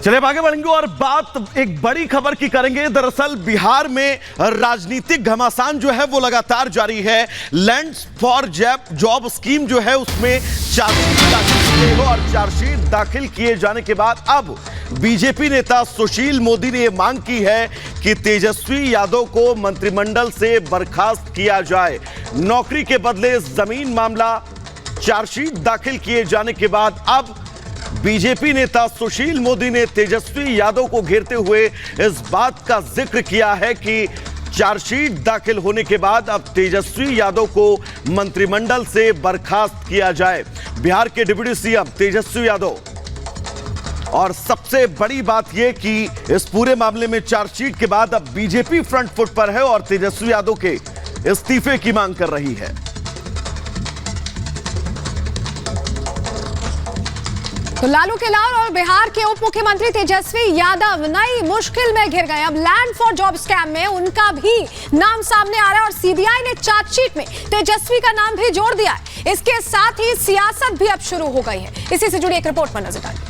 चलिए आगे बढ़ेंगे और बात एक बड़ी खबर की करेंगे। दरअसल बिहार में राजनीतिक घमासान जो है वो लगातार जारी है। लैंड फॉर जॉब स्कीम जो है उसमें चार्जशीट दाखिल किए जाने के बाद अब बीजेपी नेता सुशील मोदी ने यह मांग की है कि तेजस्वी यादव को मंत्रिमंडल से बर्खास्त किया जाए। नौकरी के बदले जमीन मामला, चार्जशीट दाखिल किए जाने के बाद अब बीजेपी नेता सुशील मोदी ने तेजस्वी यादव को घेरते हुए इस बात का जिक्र किया है कि चार्जशीट दाखिल होने के बाद अब तेजस्वी यादव को मंत्रिमंडल से बर्खास्त किया जाए। बिहार के डिप्टी सीएम तेजस्वी यादव, और सबसे बड़ी बात यह कि इस पूरे मामले में चार्जशीट के बाद अब बीजेपी फ्रंट फुट पर है और तेजस्वी यादव के इस्तीफे की मांग कर रही है। तो लालू के लाल और बिहार के उप मुख्यमंत्री तेजस्वी यादव नई मुश्किल में घिर गए। अब लैंड फॉर जॉब स्कैम में उनका भी नाम सामने आ रहा है और सीबीआई ने चार्जशीट में तेजस्वी का नाम भी जोड़ दिया है। इसके साथ ही सियासत भी अब शुरू हो गई है। इसी से जुड़ी एक रिपोर्ट पर नजर डालिए।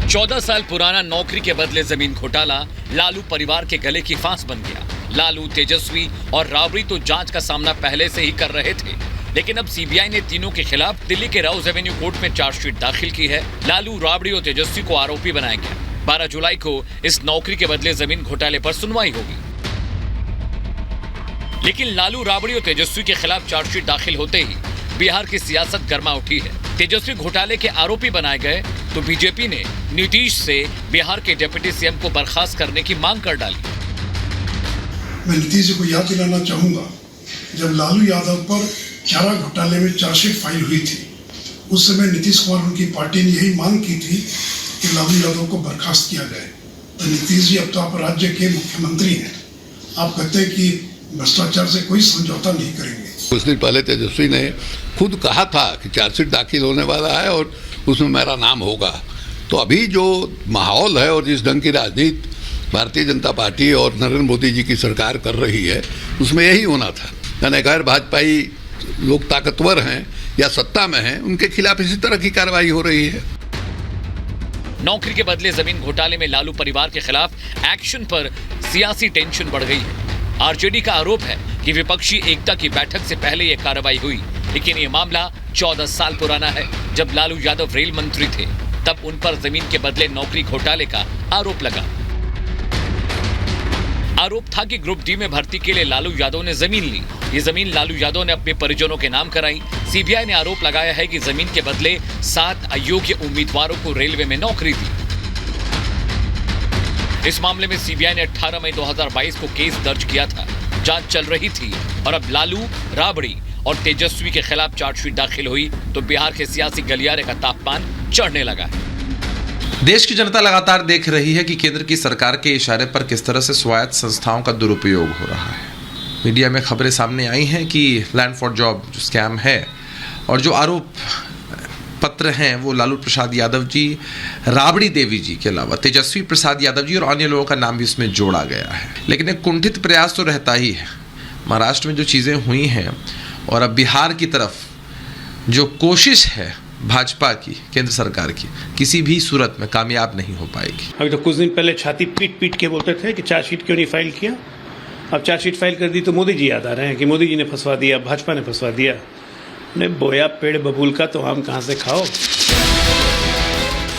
14 साल पुराना नौकरी के बदले जमीन घोटाला लालू परिवार के गले की फांस बन गया। लालू, तेजस्वी और राबड़ी तो जांच का सामना पहले से ही कर रहे थे, लेकिन अब सीबीआई ने तीनों के खिलाफ दिल्ली के राउज एवेन्यू कोर्ट में चार्जशीट दाखिल की है। लालू, राबड़ी और तेजस्वी को आरोपी बनाया गया। 12 जुलाई को इस नौकरी के बदले जमीन घोटाले पर सुनवाई होगी, लेकिन लालू, राबड़ी और तेजस्वी के खिलाफ चार्जशीट दाखिल होते ही बिहार की सियासत गर्मा उठी है। तेजस्वी घोटाले के आरोपी बनाए गए तो बीजेपी ने नीतीश से बिहार के डिप्टी सीएम को बर्खास्त करने की मांग कर डाली। मैं नीतीश जी को याद दिलाना चाहूंगा, जब लालू यादव पर चारा घोटाले में चार्जशीट फाइल हुई थी, उस समय नीतीश कुमार उनकी पार्टी ने यही मांग की थी कि लालू यादव को बर्खास्त किया जाए। तो नीतीश जी अब तो आप राज्य के मुख्यमंत्री हैं, आप कहते हैं कि भ्रष्टाचार से कोई समझौता नहीं करेंगे। कुछ दिन पहले तेजस्वी ने खुद कहा था कि चार्जशीट दाखिल होने वाला है और उसमें मेरा नाम होगा। तो अभी जो माहौल है और जिस ढंग की राजनीति भारतीय जनता पार्टी और नरेंद्र मोदी जी की सरकार कर रही है, उसमें यही होना था। यानी गैर भाजपाई लोग ताकतवर हैं या सत्ता में हैं, उनके खिलाफ इसी तरह की कार्रवाई हो रही है। नौकरी के बदले जमीन घोटाले में लालू परिवार के खिलाफ एक्शन पर सियासी टेंशन बढ़ गई है। आरजेडी का आरोप है कि विपक्षी एकता की बैठक से पहले यह कार्रवाई हुई, लेकिन यह मामला 14 साल पुराना है। जब लालू यादव रेल मंत्री थे, तब उन पर जमीन के बदले नौकरी घोटाले का आरोप लगा। आरोप था कि ग्रुप डी में भर्ती के लिए लालू यादव ने जमीन ली। ये जमीन लालू यादव ने अपने परिजनों के नाम कराई। सीबीआई ने आरोप लगाया है कि जमीन के बदले 7 अयोग्य उम्मीदवारों को रेलवे में नौकरी दी। इस मामले में सीबीआई ने 18 मई 2022 को केस दर्ज किया था। जांच चल रही थी और अब लालू, राबड़ी और तेजस्वी के खिलाफ चार्जशीट दाखिल हुई तो बिहार के सियासी गलियारे का तापमान चढ़ने लगा है। देश की जनता लगातार देख रही है कि केंद्र की सरकार के इशारे पर किस तरह से स्वायत्त संस्थाओं का दुरुपयोग हो रहा है। मीडिया में खबरें सामने आई हैं कि लैंड फॉर जॉब जो स्कैम है और जो आरोप पत्र हैं वो लालू प्रसाद यादव जी, राबड़ी देवी जी के अलावा तेजस्वी प्रसाद यादव जी और अन्य लोगों का नाम भी उसमें जोड़ा गया है। लेकिन एक कुंठित प्रयास तो रहता ही है। महाराष्ट्र में जो चीज़ें हुई हैं और अब बिहार की तरफ जो कोशिश है भाजपा की, केंद्र सरकार की, किसी भी सूरत में कामयाब नहीं हो पाएगी। अभी तो कुछ दिन पहले छाती पीट पीट के बोलते थे कि चार्जशीट क्यों नहीं फाइल किया। अब चार्जशीट फाइल कर दी तो मोदी जी याद आ रहे हैं कि मोदी जी ने फंसवा दिया, भाजपा ने फंसवा दिया। ने बोया पेड़ बबूल का तो आम कहां से खाओ।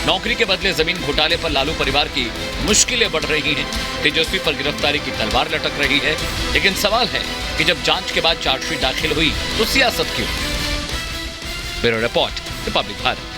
नौकरी के बदले जमीन घोटाले पर लालू परिवार की मुश्किलें बढ़ रही हैं। तेजस्वी पर गिरफ्तारी की तलवार लटक रही है, लेकिन सवाल है कि जब जांच के बाद चार्जशीट दाखिल हुई तो सियासत क्यों? Bureau report, Republic Bharat.